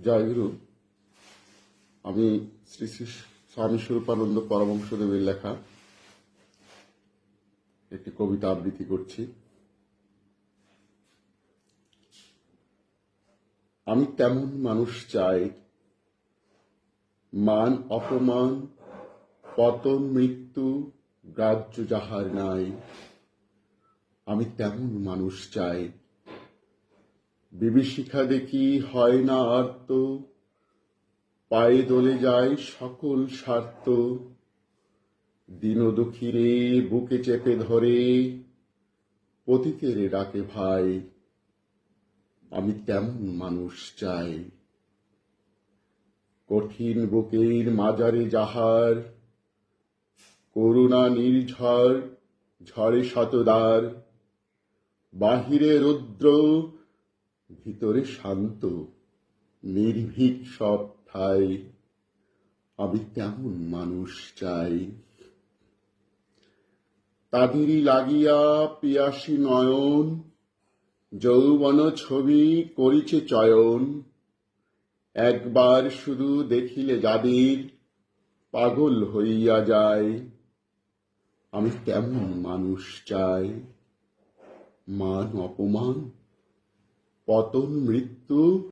জয়গুরু। আমি শ্রী শ্রী স্বামী স্বরূপানন্দ পরমহংসদেবের লেখা একটি কবিতা আবৃত্তি করছি। আমি তেমন মানুষ চাই, মান অপমান পতন মৃত্যু গ্রাহ্য যাহার নাই। আমি তেমন মানুষ চাই, বিভীষিকা দেখি হয় না আর্ত, পায়ে দলে যায় সকল স্বার্থ। দীন দুঃখীরে বুকে চেপে ধরে পতিতেরে ডাকে ভাই। আমি তেমন মানুষ চাই, কঠিন বুকের মাজারে যাহার করুণা নির্ঝর ঝড়ে শতদার। বাহিরে রুদ্র ভিতরে শান্ত, নির্ভীক সব ঠাই। আমি তেমন মানুষ চাই, তাদেরই লাগিয়া পিয়াসী নয়ন যৌবন ছবি করিছে চয়ন। একবার শুধু দেখিলে যাদের পাগল হইয়া যায়। আমি তেমন মানুষ চাই, মান অপমান পতন মৃত্যু